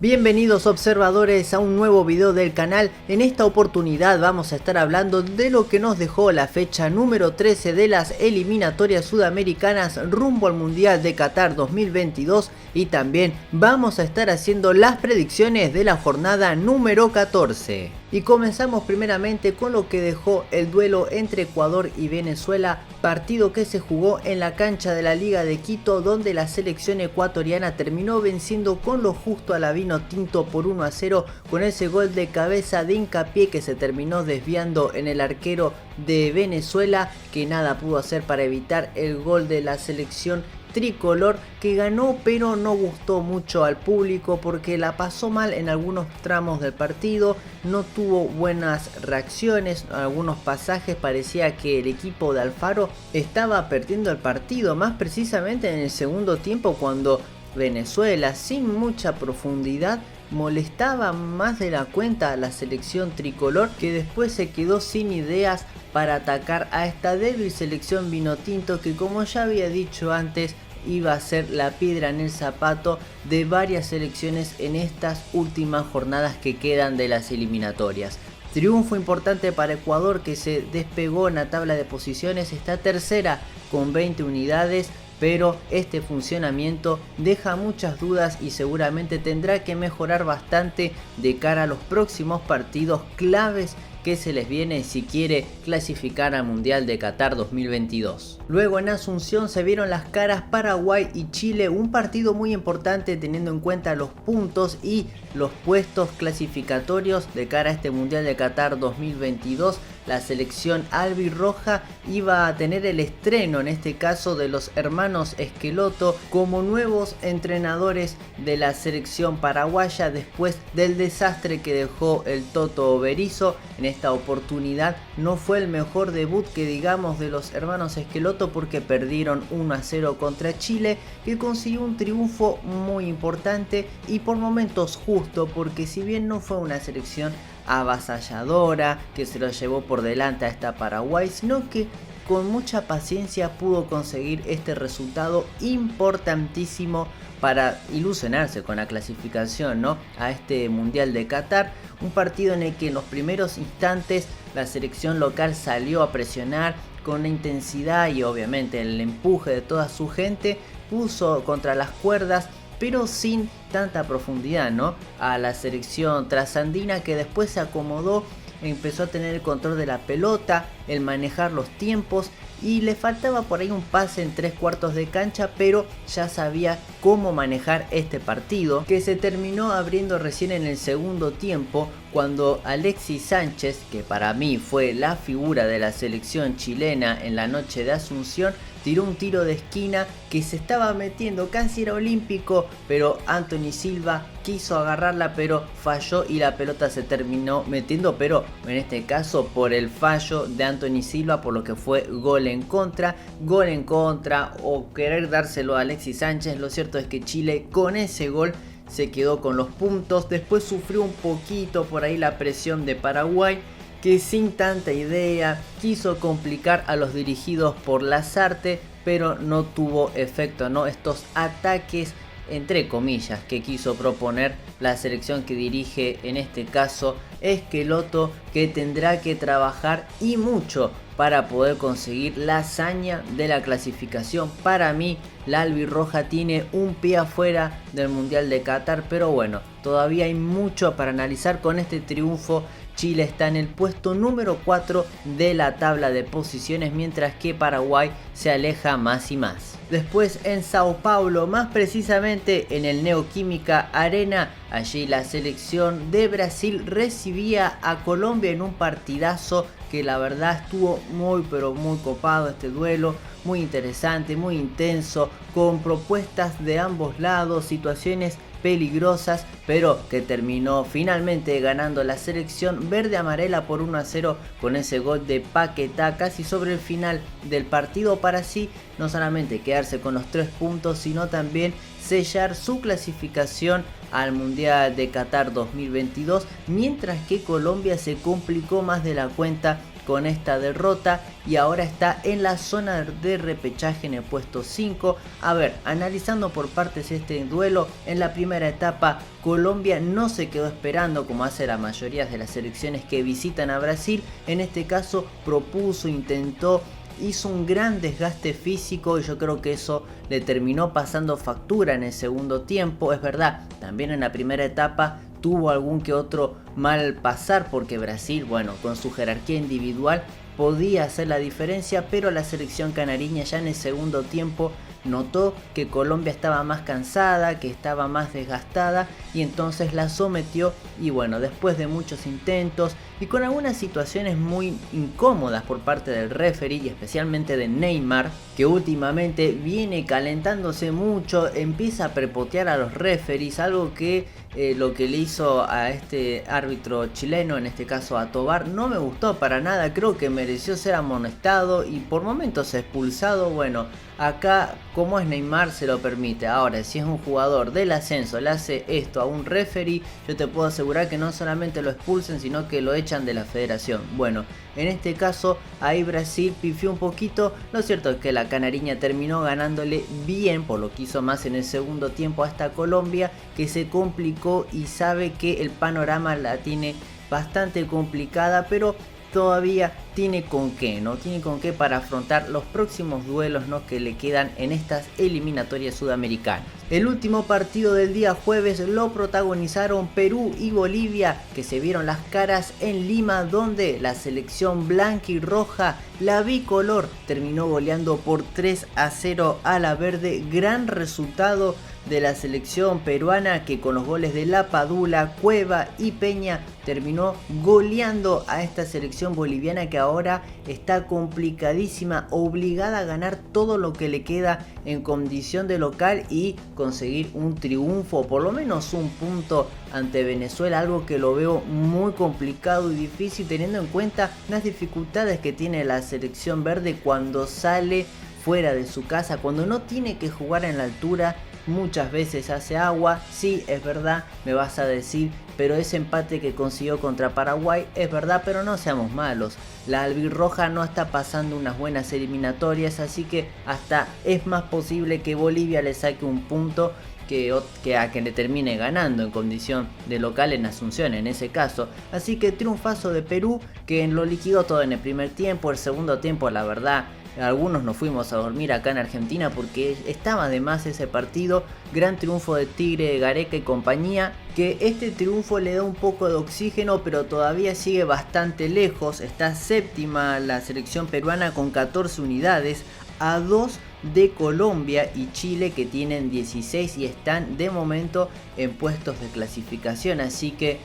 Bienvenidos observadores a un nuevo video del canal. En esta oportunidad vamos a estar hablando de lo que nos dejó la fecha número 13 de las eliminatorias sudamericanas rumbo al Mundial de Qatar 2022 y también vamos a estar haciendo las predicciones de la jornada número 14. Y comenzamos primeramente con lo que dejó el duelo entre Ecuador y Venezuela, partido que se jugó en la cancha de la Liga de Quito, donde la selección ecuatoriana terminó venciendo con lo justo a la Vinotinto por 1-0 con ese gol de cabeza de Hincapié que se terminó desviando en el arquero de Venezuela, que nada pudo hacer para evitar el gol de la selección tricolor, que ganó pero no gustó mucho al público porque la pasó mal en algunos tramos del partido, no tuvo buenas reacciones, en algunos pasajes parecía que el equipo de Alfaro estaba perdiendo el partido, más precisamente en el segundo tiempo cuando Venezuela sin mucha profundidad molestaba más de la cuenta a la selección tricolor, que después se quedó sin ideas para atacar a esta débil selección vinotinto que, como ya había dicho antes, iba a ser la piedra en el zapato de varias selecciones en estas últimas jornadas que quedan de las eliminatorias. Triunfo importante para Ecuador, que se despegó en la tabla de posiciones, está tercera con 20 unidades, pero este funcionamiento deja muchas dudas y seguramente tendrá que mejorar bastante de cara a los próximos partidos claves que se les viene si quiere clasificar al Mundial de Qatar 2022. Luego en Asunción se vieron las caras Paraguay y Chile, un partido muy importante teniendo en cuenta los puntos y los puestos clasificatorios de cara a este Mundial de Qatar 2022. La selección albirroja iba a tener el estreno, en este caso de los hermanos Esqueloto, como nuevos entrenadores de la selección paraguaya después del desastre que dejó el Toto Berizzo. En esta oportunidad no fue el mejor debut que digamos de los hermanos Esqueloto, porque perdieron 1-0 contra Chile, que consiguió un triunfo muy importante y por momentos justo, porque si bien no fue una selección avasalladora que se lo llevó por delante a esta Paraguay, sino que con mucha paciencia pudo conseguir este resultado importantísimo para ilusionarse con la clasificación, ¿no?, a este Mundial de Qatar. Un partido en el que en los primeros instantes la selección local salió a presionar con una intensidad y obviamente el empuje de toda su gente, puso contra las cuerdas, pero sin tanta profundidad, ¿no?, a la selección trasandina, que después se acomodó, empezó a tener el control de la pelota, el manejar los tiempos, y le faltaba por ahí un pase en 3/4 de cancha, pero ya sabía cómo manejar este partido, que se terminó abriendo recién en el segundo tiempo, cuando Alexis Sánchez, que para mí fue la figura de la selección chilena en la noche de Asunción, tiró un tiro de esquina que se estaba metiendo, casi era olímpico, pero Anthony Silva quiso agarrarla pero falló y la pelota se terminó metiendo, pero en este caso por el fallo de Anthony Silva, por lo que fue gol en contra o querer dárselo a Alexis Sánchez. Lo cierto es que Chile con ese gol se quedó con los puntos. Después sufrió un poquito por ahí la presión de Paraguay, que sin tanta idea quiso complicar a los dirigidos por Lasarte, pero no tuvo efecto, ¿no?, estos ataques entre comillas que quiso proponer la selección que dirige en este caso Esqueloto, que tendrá que trabajar y mucho para poder conseguir la hazaña de la clasificación. Para mí la albirroja tiene un pie afuera del Mundial de Qatar, pero bueno, todavía hay mucho para analizar. Con este triunfo Chile está en el puesto número 4 de la tabla de posiciones, mientras que Paraguay se aleja más y más. Después en Sao Paulo, más precisamente en el Neoquímica Arena, allí la selección de Brasil recibía a Colombia en un partidazo que la verdad estuvo muy pero muy copado este duelo, muy interesante, muy intenso, con propuestas de ambos lados, situaciones peligrosas, pero que terminó finalmente ganando la selección verde amarela por 1-0 con ese gol de Paquetá casi sobre el final del partido, para así no solamente quedarse con los 3 puntos, sino también sellar su clasificación al Mundial de Qatar 2022, mientras que Colombia se complicó más de la cuenta con esta derrota y ahora está en la zona de repechaje en el puesto 5. A ver, analizando por partes este duelo, en la primera etapa Colombia no se quedó esperando como hace la mayoría de las selecciones que visitan a Brasil. En este caso propuso, intentó, hizo un gran desgaste físico y yo creo que eso le terminó pasando factura en el segundo tiempo. Es verdad, también en la primera etapa tuvo algún que otro mal pasar porque Brasil, bueno, con su jerarquía individual podía hacer la diferencia, pero la selección canariña ya en el segundo tiempo notó que Colombia estaba más cansada, que estaba más desgastada y entonces la sometió. Y bueno, después de muchos intentos y con algunas situaciones muy incómodas por parte del referee y especialmente de Neymar, que últimamente viene calentándose mucho, empieza a prepotear a los referees, algo que lo que le hizo a este árbitro chileno, en este caso a Tobar, no me gustó para nada. Creo que mereció ser amonestado y por momentos expulsado. Bueno, acá como es Neymar se lo permite. Ahora, si es un jugador del ascenso, le hace esto a un referee, yo te puedo asegurar que no solamente lo expulsen, sino que lo echan de la federación. Bueno, en este caso ahí Brasil pifió un poquito. Lo cierto es que la canariña terminó ganándole bien, por lo que hizo más en el segundo tiempo a esta Colombia, que se complicó y sabe que el panorama la tiene bastante complicada, pero todavía tiene con qué, ¿no? Tiene con qué para afrontar los próximos duelos, ¿no?, que le quedan en estas eliminatorias sudamericanas. El último partido del día jueves lo protagonizaron Perú y Bolivia, que se vieron las caras en Lima, donde la selección blanca y roja, la bicolor, terminó goleando por 3-0 a la verde. Gran resultado de la selección peruana, que con los goles de La Padula, Cueva y Peña terminó goleando a esta selección boliviana, que ahora está complicadísima, obligada a ganar todo lo que le queda en condición de local y conseguir un triunfo, por lo menos un punto ante Venezuela, algo que lo veo muy complicado y difícil teniendo en cuenta las dificultades que tiene la selección verde cuando sale fuera de su casa, cuando no tiene que jugar en la altura. Muchas veces hace agua, sí, es verdad, me vas a decir, pero ese empate que consiguió contra Paraguay es verdad, pero no seamos malos. La albirroja no está pasando unas buenas eliminatorias, así que hasta es más posible que Bolivia le saque un punto que a que le termine ganando en condición de local en Asunción en ese caso. Así que triunfazo de Perú, que lo liquidó todo en el primer tiempo. El segundo tiempo, la verdad, algunos nos fuimos a dormir acá en Argentina porque estaba de más ese partido. Gran triunfo de Tigre, Gareca y compañía, que este triunfo le da un poco de oxígeno, pero todavía sigue bastante lejos. Está séptima la selección peruana con 14 unidades, a 2 de Colombia y Chile, que tienen 16 y están de momento en puestos de clasificación. Así que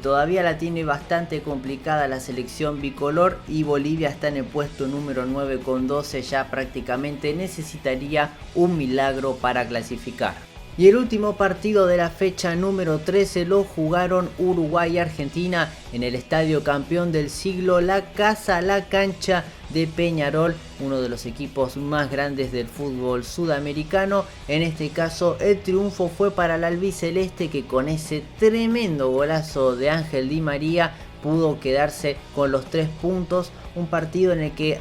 todavía la tiene bastante complicada la selección bicolor, y Bolivia está en el puesto número 9 con 12, ya prácticamente necesitaría un milagro para clasificar. Y el último partido de la fecha número 13 lo jugaron Uruguay y Argentina en el estadio campeón del siglo, la casa, la cancha de Peñarol, uno de los equipos más grandes del fútbol sudamericano. En este caso el triunfo fue para el albiceleste, que con ese tremendo golazo de Ángel Di María pudo quedarse con los 3 puntos. Un partido en el que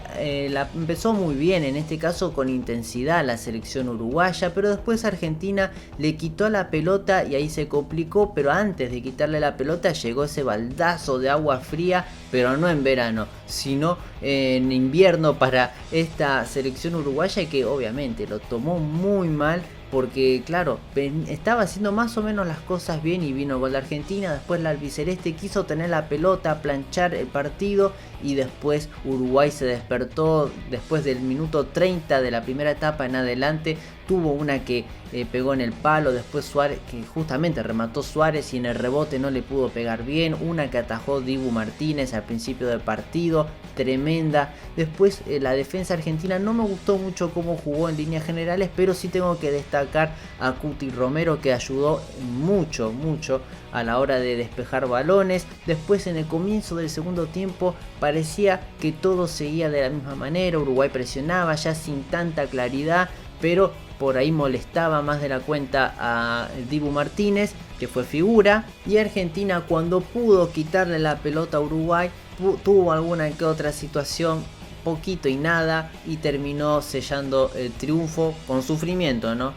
empezó muy bien, en este caso con intensidad, la selección uruguaya, pero después Argentina le quitó la pelota y ahí se complicó. Pero antes de quitarle la pelota llegó ese baldazo de agua fría, pero no en verano, sino en invierno para esta selección uruguaya, que obviamente lo tomó muy mal, porque claro, estaba haciendo más o menos las cosas bien y vino el gol de Argentina. Después la albiceleste quiso tener la pelota, planchar el partido, y después Uruguay se despertó después del minuto 30 de la primera etapa en adelante. Tuvo una que pegó en el palo, después Suárez, que justamente remató Suárez y en el rebote no le pudo pegar bien. Una que atajó Dibu Martínez al principio del partido, tremenda. Después la defensa argentina no me gustó mucho cómo jugó en líneas generales, pero sí tengo que destacar a Cuti Romero, que ayudó mucho a la hora de despejar balones. Después, en el comienzo del segundo tiempo, parecía que todo seguía de la misma manera. Uruguay presionaba ya sin tanta claridad, pero por ahí molestaba más de la cuenta a Dibu Martínez, que fue figura. Y Argentina, cuando pudo quitarle la pelota a Uruguay, tuvo alguna que otra situación, poquito y nada, y terminó sellando el triunfo con sufrimiento, ¿no?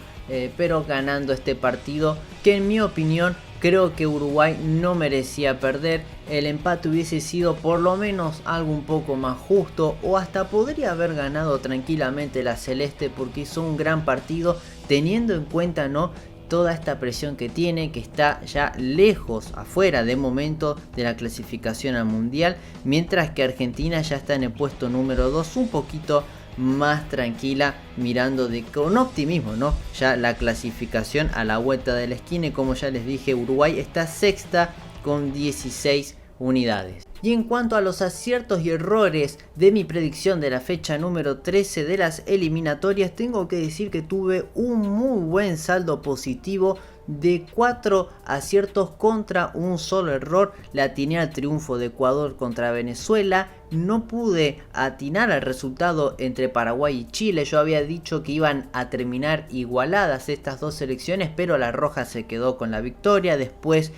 Pero ganando este partido que en mi opinión creo que Uruguay no merecía perder. El empate hubiese sido por lo menos algo un poco más justo, o hasta podría haber ganado tranquilamente la Celeste, porque hizo un gran partido teniendo en cuenta, ¿no?, toda esta presión que tiene, que está ya lejos, afuera de momento de la clasificación al mundial, mientras que Argentina ya está en el puesto número 2, un poquito más tranquila, mirando con optimismo, ¿no?, ya la clasificación a la vuelta de la esquina. Y como ya les dije, Uruguay está sexta con 16 unidades. Y en cuanto a los aciertos y errores de mi predicción de la fecha número 13 de las eliminatorias, tengo que decir que tuve un muy buen saldo positivo de 4 aciertos contra un solo error. Le atiné al triunfo de Ecuador contra Venezuela. No pude atinar al resultado entre Paraguay y Chile. Yo había dicho que iban a terminar igualadas estas dos selecciones, pero la roja se quedó con la victoria. Después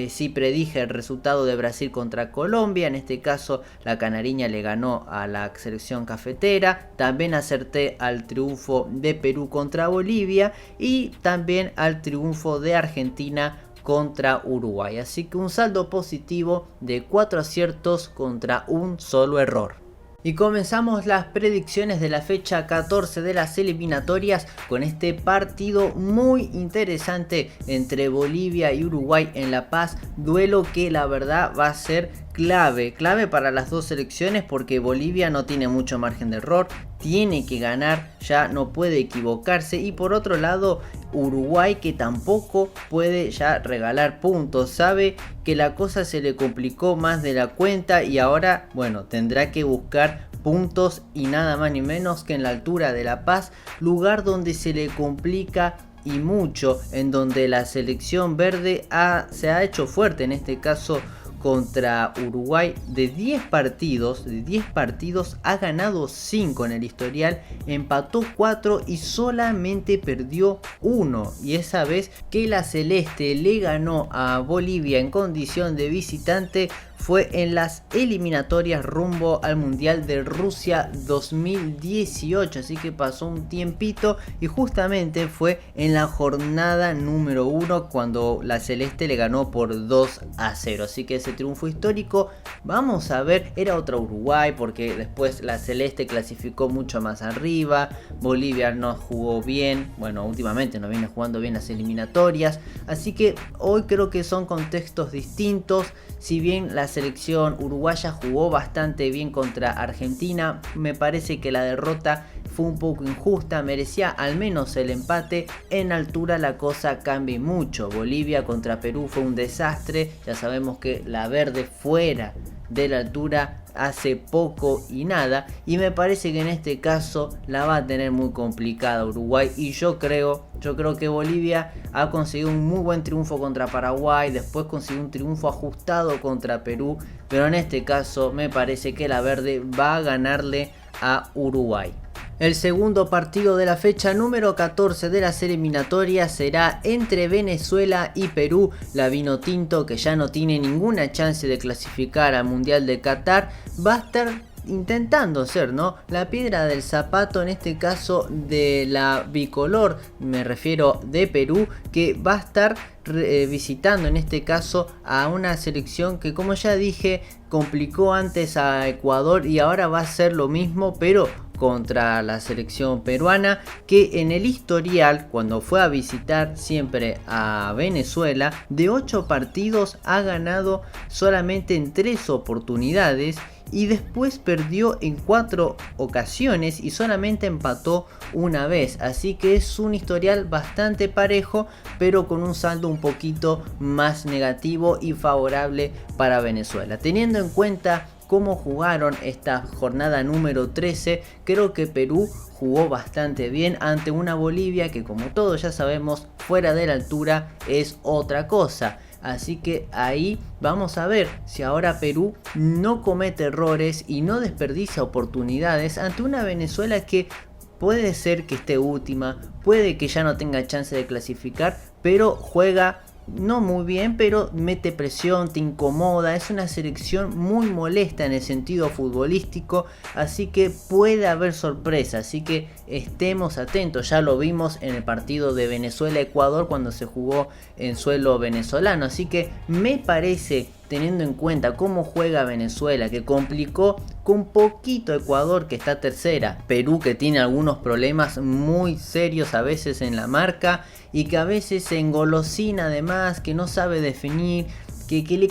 sí predije el resultado de Brasil contra Colombia. En este caso la canariña le ganó a la selección cafetera. También acerté al triunfo de Perú contra Bolivia y también al triunfo de Argentina contra Uruguay. Así que un saldo positivo de 4 aciertos contra un solo error. Y comenzamos las predicciones de la fecha 14 de las eliminatorias con este partido muy interesante entre Bolivia y Uruguay en La Paz. Duelo que la verdad va a ser clave para las dos selecciones, porque Bolivia no tiene mucho margen de error, tiene que ganar, ya no puede equivocarse. Y por otro lado, Uruguay, que tampoco puede ya regalar puntos, sabe que la cosa se le complicó más de la cuenta y ahora, bueno, tendrá que buscar puntos y nada más ni menos que en la altura de La Paz, lugar donde se le complica y mucho, en donde la selección verde se ha hecho fuerte, en este caso contra Uruguay. De 10 partidos ha ganado 5 en el historial, empató 4 y solamente perdió 1. Y esa vez que la Celeste le ganó a Bolivia en condición de visitante fue en las eliminatorias rumbo al Mundial de Rusia 2018, así que pasó un tiempito y justamente fue en la jornada número 1 cuando la Celeste le ganó por 2-0, así que ese triunfo histórico, vamos a ver, era otra Uruguay, porque después la Celeste clasificó mucho más arriba, Bolivia no jugó bien, bueno, últimamente no viene jugando bien las eliminatorias, así que hoy creo que son contextos distintos. Si bien la selección uruguaya jugó bastante bien contra Argentina, me parece que la derrota fue un poco injusta, merecía al menos el empate. En altura la cosa cambia mucho. Bolivia contra Perú fue un desastre, ya sabemos que la verde fuera de la altura hace poco y nada, y me parece que en este caso la va a tener muy complicada Uruguay. Y yo creo que Bolivia ha conseguido un muy buen triunfo contra Paraguay, después consiguió un triunfo ajustado contra Perú, pero en este caso me parece que la verde va a ganarle a Uruguay. El segundo partido de la fecha número 14 de las eliminatorias será entre Venezuela y Perú. La Vinotinto, que ya no tiene ninguna chance de clasificar al Mundial de Qatar, va a estar intentando ser, ¿no?, la piedra del zapato, en este caso de la bicolor, me refiero de Perú, que va a estar visitando en este caso a una selección que, como ya dije, complicó antes a Ecuador y ahora va a ser lo mismo, pero contra la selección peruana, que en el historial, cuando fue a visitar siempre a Venezuela, de 8 partidos ha ganado solamente en 3 oportunidades y después perdió en 4 ocasiones y solamente empató una vez. Así que es un historial bastante parejo, pero con un saldo un poquito más negativo y favorable para Venezuela. Teniendo en cuenta cómo jugaron esta jornada número 13, creo que Perú jugó bastante bien ante una Bolivia que, como todos ya sabemos, fuera de la altura es otra cosa. Así que ahí vamos a ver si ahora Perú no comete errores y no desperdicia oportunidades ante una Venezuela que puede ser que esté última, puede que ya no tenga chance de clasificar, pero juega no muy bien, pero mete presión, te incomoda, es una selección muy molesta en el sentido futbolístico, así que puede haber sorpresa, así que estemos atentos. Ya lo vimos en el partido de Venezuela-Ecuador cuando se jugó en suelo venezolano, así que me parece, teniendo en cuenta cómo juega Venezuela, que complicó con poquito Ecuador, que está tercera, Perú, que tiene algunos problemas muy serios a veces en la marca y que a veces se engolosina además, que no sabe definir, que le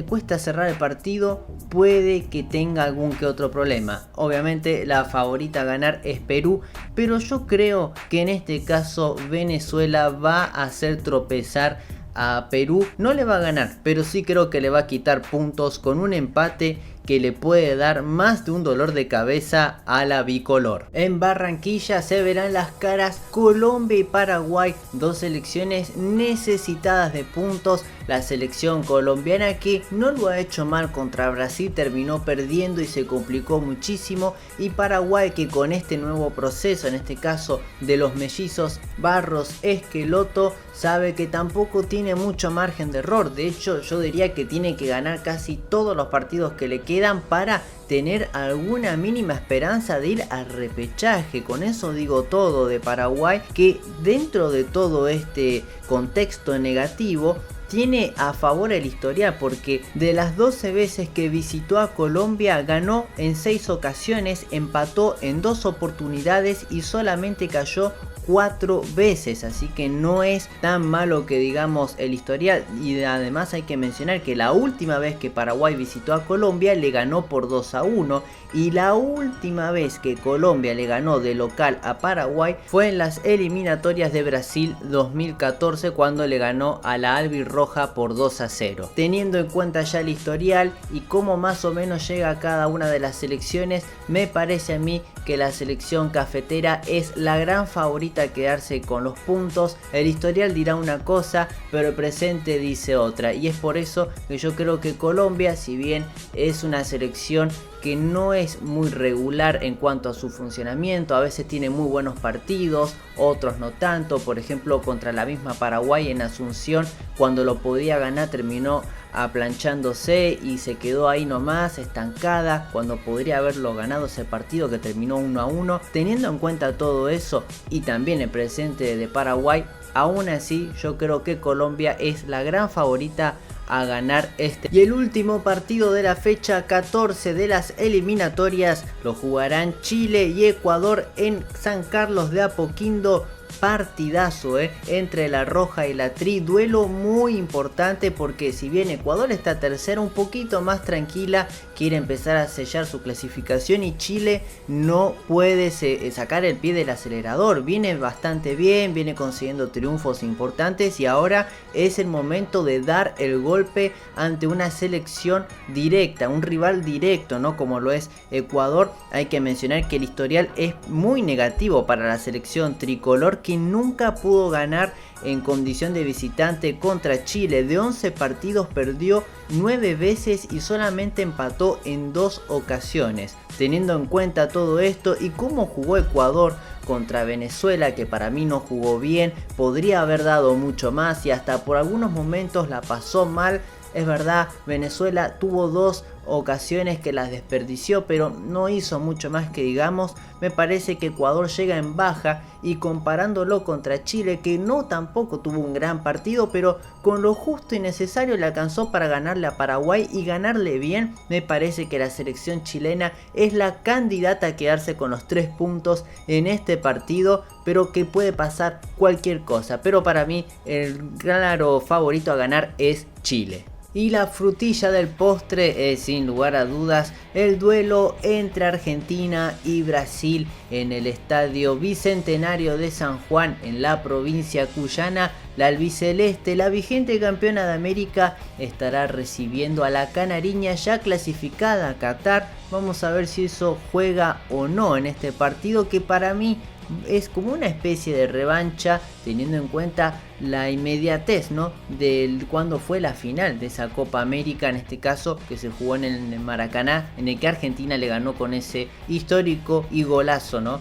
cuesta cerrar el partido, puede que tenga algún que otro problema. Obviamente la favorita a ganar es Perú, pero yo creo que en este caso Venezuela va a hacer tropezar a Perú. No le va a ganar, pero sí creo que le va a quitar puntos con un empate que le puede dar más de un dolor de cabeza a la bicolor. En Barranquilla se verán las caras Colombia y Paraguay, dos selecciones necesitadas de puntos. La selección colombiana, que no lo ha hecho mal contra Brasil, terminó perdiendo y se complicó muchísimo, y Paraguay, que con este nuevo proceso, en este caso de los mellizos Barros Esqueloto, sabe que tampoco tiene mucho margen de error. De hecho, yo diría que tiene que ganar casi todos los partidos que le quedan para tener alguna mínima esperanza de ir al repechaje. Con eso digo todo de Paraguay, que dentro de todo este contexto negativo tiene a favor el historial, porque de las 12 veces que visitó a Colombia ganó en 6 ocasiones, empató en 2 oportunidades y solamente cayó 4 veces, así que no es tan malo que digamos el historial. Y además hay que mencionar que la última vez que Paraguay visitó a Colombia le ganó por 2-1, y la última vez que Colombia le ganó de local a Paraguay fue en las eliminatorias de Brasil 2014, cuando le ganó a la albirroja por 2-0. Teniendo en cuenta ya el historial y cómo más o menos llega a cada una de las selecciones, me parece a mí que la selección cafetera es la gran favorita a quedarse con los puntos. El historial dirá una cosa, pero el presente dice otra, y es por eso que yo creo que Colombia, si bien es una selección que no es muy regular en cuanto a su funcionamiento, a veces tiene muy buenos partidos, otros no tanto. Por ejemplo, contra la misma Paraguay en Asunción, cuando lo podía ganar terminó aplanchándose y se quedó ahí nomás estancada, cuando podría haberlo ganado ese partido que terminó 1-1. Teniendo en cuenta todo eso y también el presente de Paraguay, aún así yo creo que Colombia es la gran favorita a ganar este. Y el último partido de la fecha 14 de las eliminatorias lo jugarán Chile y Ecuador en San Carlos de Apoquindo. Partidazo entre la roja y la tri, duelo muy importante, porque si bien Ecuador está tercera, un poquito más tranquila, quiere empezar a sellar su clasificación, y Chile no puede sacar el pie del acelerador. Viene bastante bien, viene consiguiendo triunfos importantes, y ahora es el momento de dar el golpe ante una selección directa, un rival directo, ¿no? Como lo es Ecuador. Hay que mencionar que el historial es muy negativo para la selección tricolor, que nunca pudo ganar en condición de visitante contra Chile. De 11 partidos perdió 9 veces y solamente empató en 2 ocasiones. Teniendo en cuenta todo esto y cómo jugó Ecuador contra Venezuela, que para mí no jugó bien, podría haber dado mucho más y hasta por algunos momentos la pasó mal. Es verdad, Venezuela tuvo 2 ocasiones que las desperdició, pero no hizo mucho más que digamos. Me parece que Ecuador llega en baja, y comparándolo contra Chile, que no tampoco tuvo un gran partido, pero con lo justo y necesario le alcanzó para ganarle a Paraguay y ganarle bien, me parece que la selección chilena es la candidata a quedarse con los 3 puntos en este partido, pero que puede pasar cualquier cosa. Pero para mí el claro favorito a ganar es Chile. Y la frutilla del postre es sin lugar a dudas el duelo entre Argentina y Brasil en el Estadio Bicentenario de San Juan, en la provincia cuyana. La albiceleste, la vigente campeona de América, estará recibiendo a la canariña ya clasificada a Qatar. Vamos a ver si eso juega o no en este partido, que para mí es como una especie de revancha, teniendo en cuenta la inmediatez, ¿no?, de cuando fue la final de esa Copa América, en este caso que se jugó en el Maracaná, en el que Argentina le ganó con ese histórico y golazo, ¿no?,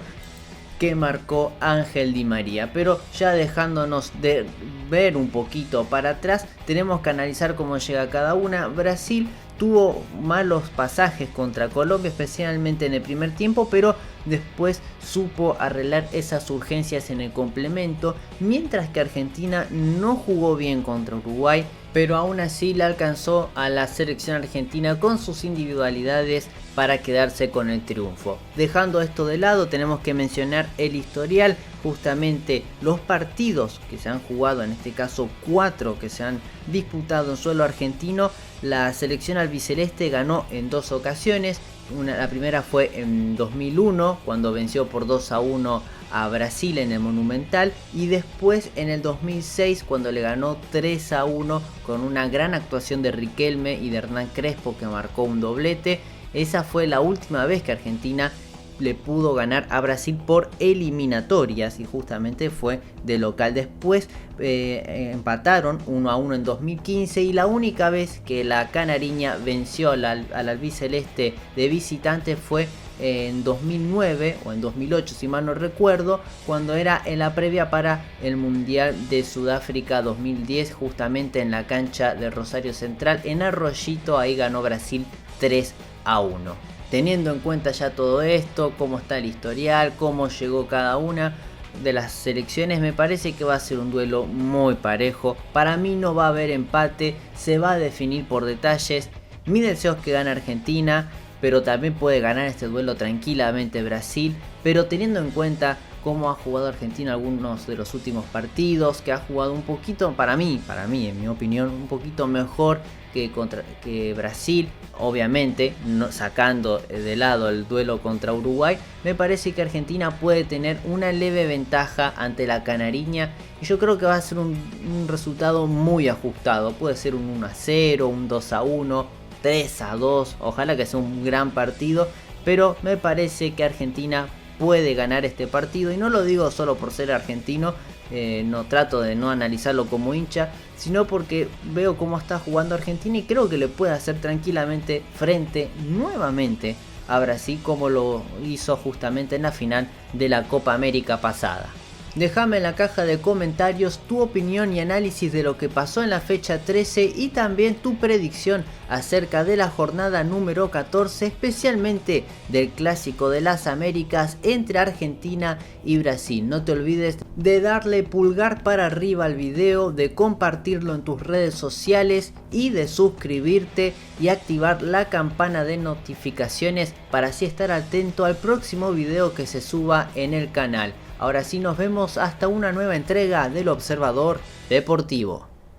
que marcó Ángel Di María. Pero ya dejándonos de ver un poquito para atrás, tenemos que analizar cómo llega cada una. Brasil tuvo malos pasajes contra Colombia, especialmente en el primer tiempo, pero después supo arreglar esas urgencias en el complemento, mientras que Argentina no jugó bien contra Uruguay, pero aún así le alcanzó a la selección argentina con sus individualidades para quedarse con el triunfo. Dejando esto de lado, tenemos que mencionar el historial, justamente los partidos que se han jugado, en este caso 4 que se han disputado en suelo argentino. La selección albiceleste ganó en 2 ocasiones. La primera fue en 2001, cuando venció por 2-1 a Brasil en el Monumental, y después en el 2006, cuando le ganó 3-1 con una gran actuación de Riquelme y de Hernán Crespo, que marcó un doblete. Esa fue la última vez que Argentina le pudo ganar a Brasil por eliminatorias, y justamente fue de local. Después empataron 1-1 en 2015, y la única vez que la canariña venció al albiceleste de visitante fue en 2009 o en 2008, si mal no recuerdo, cuando era en la previa para el Mundial de Sudáfrica 2010, justamente en la cancha de Rosario Central, en Arroyito. Ahí ganó Brasil 3-1. Teniendo en cuenta ya todo esto, cómo está el historial, cómo llegó cada una de las selecciones, me parece que va a ser un duelo muy parejo. Para mí no va a haber empate, se va a definir por detalles. Mi deseo es que gane Argentina, pero también puede ganar este duelo tranquilamente Brasil. Pero teniendo en cuenta cómo ha jugado Argentina algunos de los últimos partidos, que ha jugado un poquito, para mí en mi opinión, un poquito mejor que Brasil, obviamente sacando de lado el duelo contra Uruguay, me parece que Argentina puede tener una leve ventaja ante la canariña, y yo creo que va a ser un resultado muy ajustado. Puede ser un 1-0, un 2-1, 3-2, ojalá que sea un gran partido, pero me parece que Argentina puede ganar este partido, y no lo digo solo por ser argentino. No trato de no analizarlo como hincha, sino porque veo cómo está jugando Argentina y creo que le puede hacer tranquilamente frente nuevamente a Brasil, como lo hizo justamente en la final de la Copa América pasada. Déjame en la caja de comentarios tu opinión y análisis de lo que pasó en la fecha 13, y también tu predicción acerca de la jornada número 14, especialmente del Clásico de las Américas entre Argentina y Brasil. No te olvides de darle pulgar para arriba al video, de compartirlo en tus redes sociales y de suscribirte y activar la campana de notificaciones para así estar atento al próximo video que se suba en el canal. Ahora sí, nos vemos hasta una nueva entrega del Observador Deportivo.